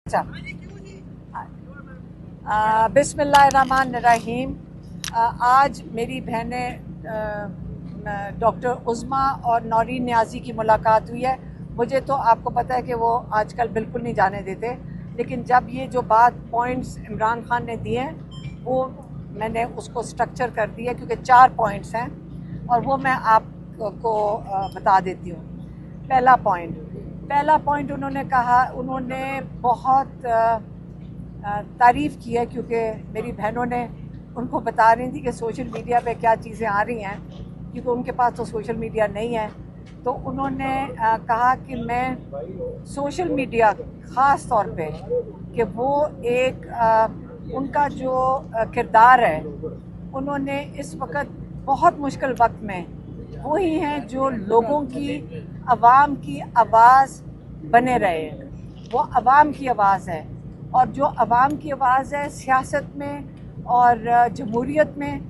अच्छा, बिस्मिल्लाहिर्रहमानिर्रहीम। आज मेरी बहनें डॉक्टर उज़्मा और नौरीन नियाज़ी की मुलाकात हुई है। मुझे तो आपको पता है कि वो आजकल बिल्कुल नहीं जाने देते, लेकिन जब ये जो बात पॉइंट्स इमरान खान ने दिए हैं वो मैंने उसको स्ट्रक्चर कर दिया, क्योंकि 4 पॉइंट्स हैं और वो मैं आपको बता देती हूँ। पहला पॉइंट उन्होंने कहा, उन्होंने बहुत तारीफ़ की है, क्योंकि मेरी बहनों ने उनको बता रही थी कि सोशल मीडिया पे क्या चीज़ें आ रही हैं, क्योंकि उनके पास तो सोशल मीडिया नहीं है। तो उन्होंने कहा कि मैं सोशल मीडिया ख़ास तौर पे कि वो एक उनका जो किरदार है, उन्होंने इस वक्त बहुत मुश्किल वक्त में वही हैं जो लोगों की आवाम की आवाज़ बने रहे। वो आवाम की आवाज़ है, और जो आवाम की आवाज़ है सियासत में और जमहूरियत में,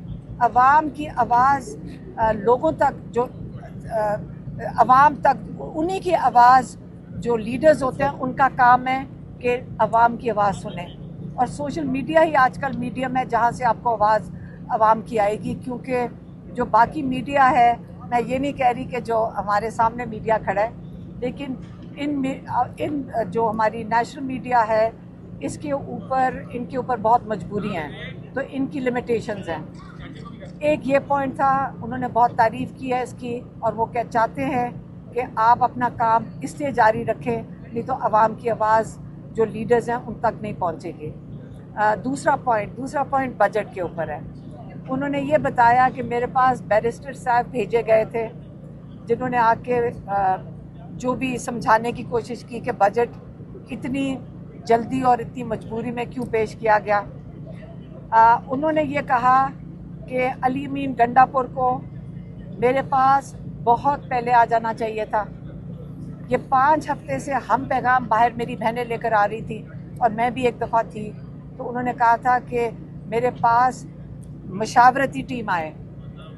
आवाम की आवाज़ लोगों तक, जो आवाम तक, उन्हीं की आवाज़ जो लीडर्स होते हैं उनका काम है कि आवाम की आवाज़ सुने। और सोशल मीडिया ही आजकल मीडियम है जहाँ से आपको आवाज़ आवाम की आएगी, क्योंकि जो बाकी मीडिया है, मैं ये नहीं कह रही कि जो हमारे सामने मीडिया खड़ा है, लेकिन इन जो हमारी नेशनल मीडिया है इसके ऊपर, इनके ऊपर बहुत मजबूरियाँ हैं, तो इनकी लिमिटेशंस हैं। एक ये पॉइंट था, उन्होंने बहुत तारीफ़ की है इसकी, और वो चाहते हैं कि आप अपना काम इसलिए जारी रखें, नहीं तो आवाम की आवाज़ जो लीडर्स हैं उन तक नहीं पहुंचेगी। दूसरा पॉइंट बजट के ऊपर है। उन्होंने ये बताया कि मेरे पास बैरिस्टर साहब भेजे गए थे, जिन्होंने आके जो भी समझाने की कोशिश की कि बजट इतनी जल्दी और इतनी मजबूरी में क्यों पेश किया गया। उन्होंने ये कहा कि अली अमीन गंडापुर को मेरे पास बहुत पहले आ जाना चाहिए था। ये 5 हफ्ते से हम पैगाम बाहर मेरी बहनें लेकर आ रही थी, और मैं भी एक दफ़ा थी, तो उन्होंने कहा था कि मेरे पास मशावरती टीम आए,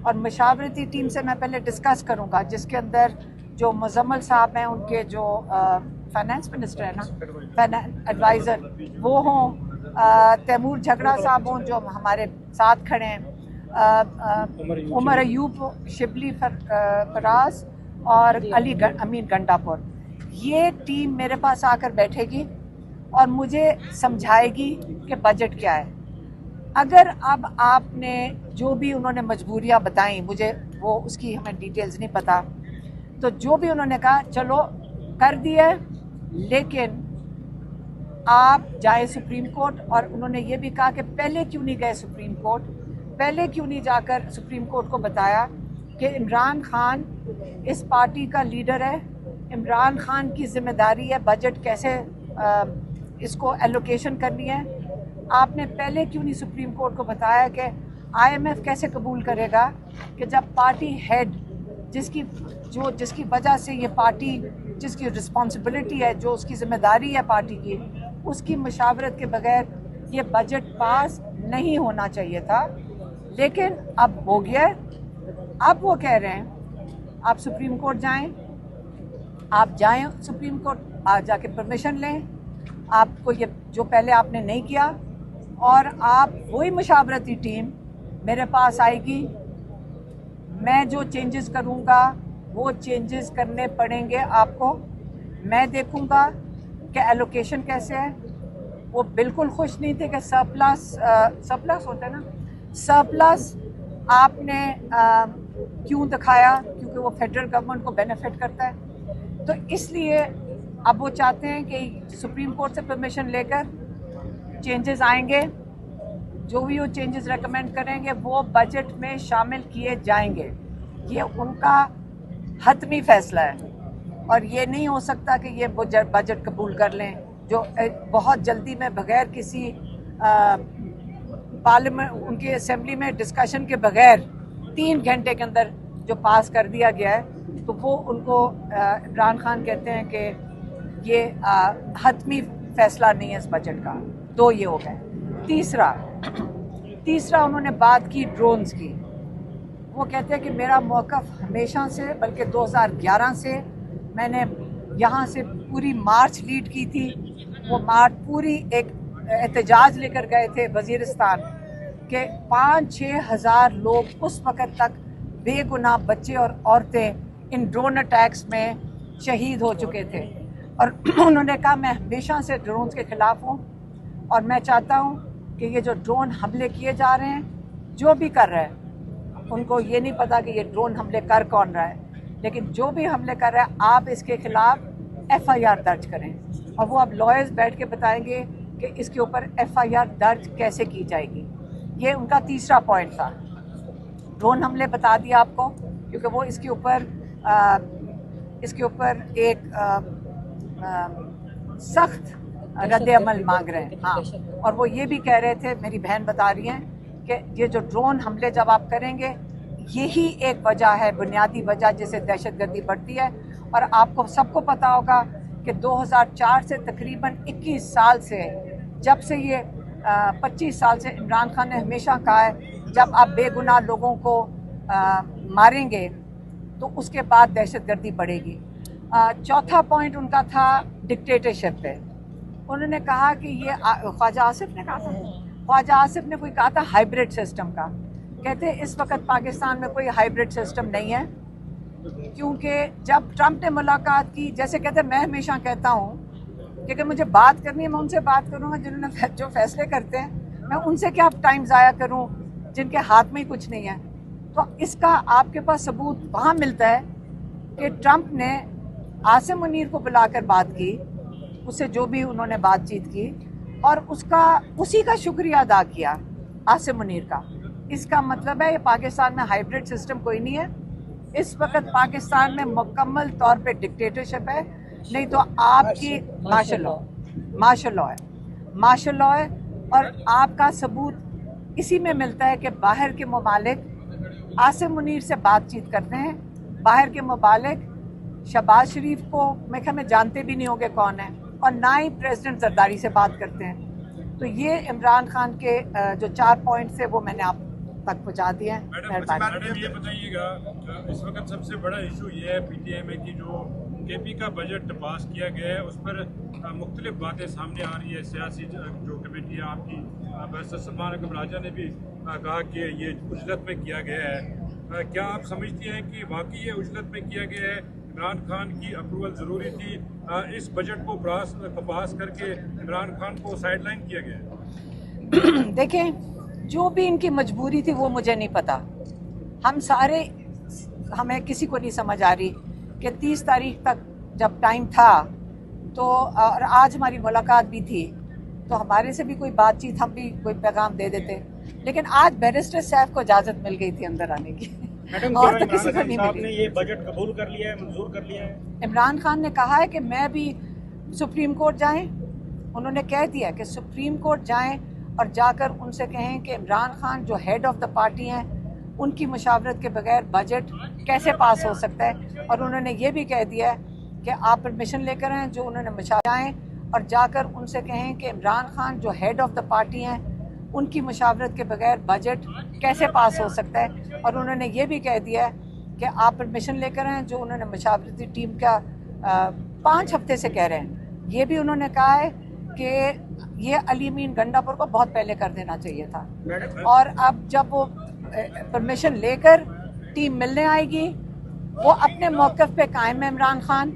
और मशावरती टीम से मैं पहले डिस्कस करूँगा, जिसके अंदर जो मुजम्मल साहब हैं, उनके जो फाइनेंस मिनिस्टर है ना, एडवाइज़र, वो हों, तैमूर झगड़ा साहब हों जो हमारे साथ खड़े हैं, उमर अयूब शिबली फराज और अली अमीन गंडापुर। ये टीम मेरे पास आकर बैठेगी और मुझे समझाएगी कि बजट क्या है। अगर अब आपने जो भी उन्होंने मजबूरियां बताई, मुझे वो उसकी हमें डिटेल्स नहीं पता, तो जो भी उन्होंने कहा चलो कर दिया, लेकिन आप जाए सुप्रीम कोर्ट। और उन्होंने ये भी कहा कि पहले क्यों नहीं गए सुप्रीम कोर्ट, पहले क्यों नहीं जाकर सुप्रीम कोर्ट को बताया कि इमरान खान इस पार्टी का लीडर है, इमरान खान की जिम्मेदारी है बजट कैसे इसको एलोकेशन करनी है। आपने पहले क्यों नहीं सुप्रीम कोर्ट को बताया कि IMF कैसे कबूल करेगा कि जब पार्टी हेड, जिसकी वजह से ये पार्टी, जिसकी रिस्पॉन्सिबिलिटी है, जो उसकी ज़िम्मेदारी है पार्टी की, उसकी मशावरत के बगैर ये बजट पास नहीं होना चाहिए था, लेकिन अब हो गया। अब वो कह रहे हैं आप सुप्रीम कोर्ट जाएं, आप जाएं सुप्रीम कोर्ट, आज जाके परमिशन लें, आपको ये जो पहले आपने नहीं किया, और आप वही मशावरती टीम मेरे पास आएगी। मैं जो चेंजेस करूँगा वो चेंजेस करने पड़ेंगे आपको। मैं देखूँगा कि एलोकेशन कैसे है। वो बिल्कुल खुश नहीं थे कि सरप्लस होता है ना, सरप्लस आपने क्यों दिखाया, क्योंकि वो फेडरल गवर्नमेंट को बेनिफिट करता है। तो इसलिए अब वो चाहते हैं कि सुप्रीम कोर्ट से परमिशन लेकर चेंजेस आएंगे, जो भी वो चेंजेस रेकमेंड करेंगे वो बजट में शामिल किए जाएंगे। ये उनका हतमी फैसला है, और ये नहीं हो सकता कि ये बजट कबूल कर लें जो बहुत जल्दी में, बगैर किसी पार्लियामेंट, उनकी असेंबली में डिस्कशन के बगैर 3 घंटे के अंदर जो पास कर दिया गया है। तो वो उनको इमरान खान कहते हैं कि ये हतमी फैसला नहीं है इस बजट का। 2 ये हो गए। तीसरा उन्होंने बात की ड्रोन्स की। वो कहते हैं कि मेरा मौक़िफ़ हमेशा से, बल्कि 2011 से मैंने यहाँ से पूरी मार्च लीड की थी, वो पूरी एक एहतजाज लेकर गए थे वजीरिस्तान के 5-6 हज़ार लोग उस वक़्त तक बेगुनाह बच्चे और औरतें इन ड्रोन अटैक्स में शहीद हो चुके थे। और उन्होंने कहा मैं हमेशा से ड्रोन के ख़िलाफ़ हूँ और मैं चाहता हूँ कि ये जो ड्रोन हमले किए जा रहे हैं, जो भी कर रहे हैं, उनको ये नहीं पता कि ये ड्रोन हमले कर कौन रहा है, लेकिन जो भी हमले कर रहा है आप इसके ख़िलाफ़ FIR दर्ज करें। और वो अब लॉयर्स बैठ के बताएंगे कि इसके ऊपर FIR दर्ज कैसे की जाएगी। ये उनका तीसरा पॉइंट था। ड्रोन हमले बता दिया आपको, क्योंकि वो इसके ऊपर एक सख्त रद्द अमल मांग रहे हैं। हाँ, और वो ये भी कह रहे थे, मेरी बहन बता रही हैं कि ये जो ड्रोन हमले जब आप करेंगे, यही एक वजह है, बुनियादी वजह जिससे दहशतगर्दी बढ़ती है। और आपको सबको पता होगा कि 2004 से तकरीबन 21 साल से, जब से ये 25 साल से इमरान खान ने हमेशा कहा है जब आप बेगुनाह लोगों को मारेंगे तो उसके बाद दहशतगर्दी बढ़ेगी। चौथा पॉइंट उनका था डिक्टेटरशिप पे। उन्होंने कहा कि ये ख्वाजा आसिफ ने कहा था, ख्वाजा आसिफ ने कोई कहा था हाइब्रिड सिस्टम का। कहते हैं इस वक्त पाकिस्तान में कोई हाइब्रिड सिस्टम नहीं है, क्योंकि जब ट्रंप ने मुलाकात की, जैसे कहते मैं हमेशा कहता हूँ कि मुझे बात करनी है मैं उनसे बात करूँगा जिन्होंने जो फैसले करते हैं, मैं उनसे क्या टाइम ज़ाया करूँ जिनके हाथ में ही कुछ नहीं है। तो इसका आपके पास सबूत वहाँ मिलता है कि ट्रंप ने आसिम मुनीर को बुलाकर बात की, उससे जो भी उन्होंने बातचीत की, और उसी का शुक्रिया अदा किया आसिम मुनीर का। इसका मतलब है ये पाकिस्तान में हाइब्रिड सिस्टम कोई नहीं है। इस वक्त पाकिस्तान में मुकम्मल तौर पे डिक्टेटरशिप है, नहीं तो आपकी मार्शल लॉ है। और आपका सबूत इसी में मिलता है कि बाहर के ममालिक आसिम मुनीर से बातचीत करते हैं। बाहर के ममालिक शहबाज शरीफ को मैं ख्याल में जानते भी नहीं होंगे कौन है, और ना ही प्रेसिडेंट जरदारी से बात करते हैं। तो ये इमरान खान के जो 4 पॉइंट थे वो मैंने आप तक पहुँचा दिया है। मैडम ये बताइएगा, इस वक्त सबसे बड़ा इशू ये है PTI में कि जो KP का बजट पास किया गया है उस पर मुख्तलिफ बातें सामने आ रही है। सियासी जो कमेटी है आपकी, बैरिस्टर सलमान अकबर राजा ने भी कहा कि ये उजलत में किया गया है। क्या आप समझती हैं कि वाकई ये उजलत में किया गया है? इमरान खान की अप्रूवल ज़रूरी थी? इस बजट को पास करके इमरान खान को साइडलाइन किया गया है? देखें, जो भी इनकी मजबूरी थी वो मुझे नहीं पता। हमें किसी को नहीं समझ आ रही कि 30 तारीख तक जब टाइम था तो, और आज हमारी मुलाकात भी थी, तो हमारे से भी कोई बातचीत, हम भी कोई पैगाम दे देते। लेकिन आज बैरिस्टर साहब को इजाज़त मिल गई थी अंदर आने की, और तो किसी को नहीं मिली। ने ये बजट कबूल कर लिया है, मंजूर कर लिया है। इमरान खान ने कहा है कि मैं भी सुप्रीम कोर्ट जाएं। उन्होंने कह दिया कि सुप्रीम कोर्ट जाएं और जाकर उनसे कहें कि इमरान खान जो हेड ऑफ द पार्टी हैं, उनकी मुशावरत के बगैर बजट कैसे पास हो सकता है। और उन्होंने ये भी कह दिया है कि आप परमिशन लेकर आएँ, जो उन्होंने जाएँ और जाकर उनसे कहें कि इमरान खान जो हेड ऑफ द पार्टी हैं, उनकी मुशावरत के बगैर बजट कैसे पास हो सकता है। और उन्होंने ये भी कह दिया है कि आप परमिशन लेकर आएँ, जो उन्होंने मुशावरती टीम का 5 हफ्ते से कह रहे हैं। ये भी उन्होंने कहा है कि ये अली अमीन गंडापुर को बहुत पहले कर देना चाहिए था। और अब जब वो परमिशन लेकर टीम मिलने आएगी, वो अपने मौक़िफ़ पे कायम है इमरान खान,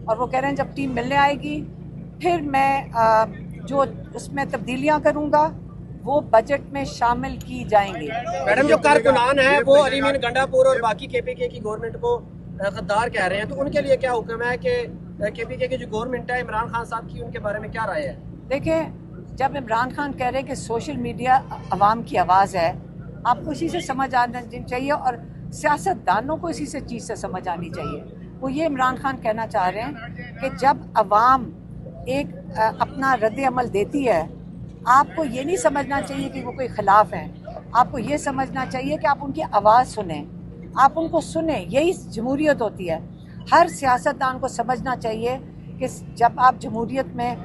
और वो कह रहे हैं जब टीम मिलने आएगी फिर मैं जो उसमें तब्दीलियाँ करूँगा वो बजट में शामिल की जाएंगी। मैडम, जो कारकुनान है वो अली अमीन गंडापुर और बाकी KPK की गवर्नमेंट को गद्दार कह रहे हैं, तो उनके लिए क्या हुक्म है कि KPK की जो गवर्नमेंट है, इमरान खान साहब की, उनके बारे में क्या राय है? देखें, जब इमरान खान कह रहे हैं कि सोशल मीडिया अवाम की आवाज़ है, आपको इसी से समझ आना चाहिए, और सियासतदानों को इसी से चीज़ से समझ आनी चाहिए। वो ये इमरान खान कहना चाह रहे हैं कि जब अवाम एक अपना रद्द अमल देती है, आपको ये नहीं समझना चाहिए कि वो कोई ख़िलाफ़ है। आपको ये समझना चाहिए कि आप उनकी आवाज़ सुने, आप उनको सुने। यही जमहूरियत होती है। हर सियासतदान को समझना चाहिए कि जब आप जमहूरियत में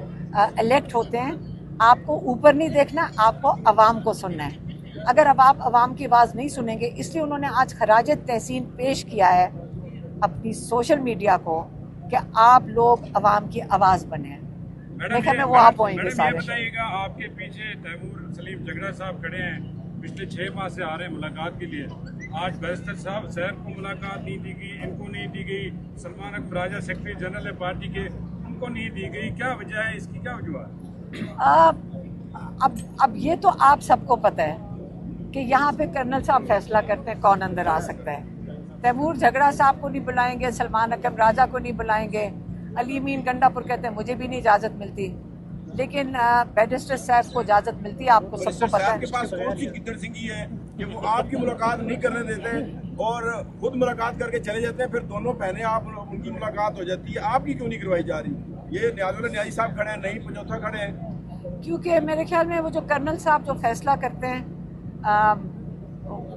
इलेक्ट होते हैं, आपको ऊपर नहीं देखना, आपको अवाम को सुनना है। अगर अब आप अवाम की आवाज़ नहीं सुनेंगे, इसलिए उन्होंने आज खराज तहसीन पेश किया है अपनी सोशल मीडिया को कि आप लोग अवाम की आवाज़ बने। देखे में वो आप होंगे मैडम ये सारे। बताइएगा, आपके पीछे तैमूर सलीम झगड़ा साहब खड़े हैं, पिछले 6 माह से आ रहे हैं मुलाकात के लिए। आज बैरिस्टर साहब सैफ को मुलाकात नहीं दी गई, इनको नहीं दी गई, सलमान अकबर राजा सेक्रेटरी जनरल है पार्टी के, उनको नहीं दी गई, क्या वजह है इसकी, क्या वजह? अब ये तो आप सबको पता है कि यहाँ पे कर्नल साहब फैसला करते हैं कौन अंदर आ सकता है। तैमूर झगड़ा साहब को नहीं बुलाएंगे, सलमान अकबर राजा को नहीं बुलाएंगे, अली मीन गंडापुर कहते हैं मुझे भी नहीं इजाज़त मिलती, लेकिन बैरिस्टर साहब को इजाज़त मिलती है, आपको सबको पता आपके पास कौन सी किधर सिंगी है कि वो आपकी मुलाकात नहीं करने देते और खुद मुलाकात करके चले जाते हैं, फिर दोनों बहनें आप उनकी मुलाकात हो जाती है, आपकी क्यों नहीं करवाई जा रही? ये न्याजी साहब खड़े हैं, नहीं पंजोथा खड़े हैं, क्योंकि मेरे ख्याल में वो जो कर्नल साहब जो फैसला करते हैं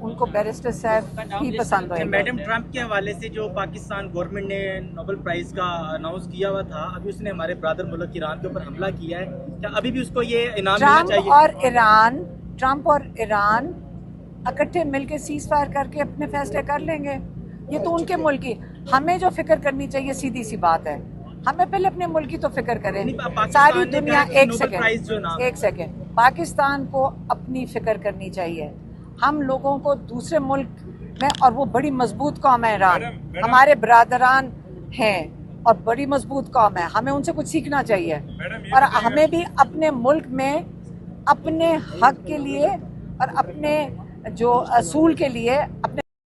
उनको बैरिस्टर साहब ही पसंद है। मैडम ट्रंप के हवाले से जो पाकिस्तान गवर्नमेंट ने नोबेल प्राइज का अनाउंस किया हुआ था, अभी उसने हमारे ब्रदर मुल्क ईरान के ऊपर हमला किया है, क्या अभी भी उसको ये इनाम मिलना चाहिए? ट्रंप और ईरान इकट्ठे मिलकर सीज फायर करके अपने फैसले कर लेंगे, ये तो उनके मुल्क की। हमें जो फिक्र करनी चाहिए सीधी सी बात है, हमें पहले अपने मुल्क की तो फिक्र करें। सारी दुनिया एक सेकेंड पाकिस्तान को अपनी फिक्र करनी चाहिए। हम लोगों को दूसरे मुल्क में, और वो बड़ी मजबूत कौम है ईरान, हमारे बरादरान हैं और बड़ी मजबूत कौम है, हमें उनसे कुछ सीखना चाहिए। और हमें भी अपने मुल्क में अपने हक के लिए और अपने जो असूल के लिए अपने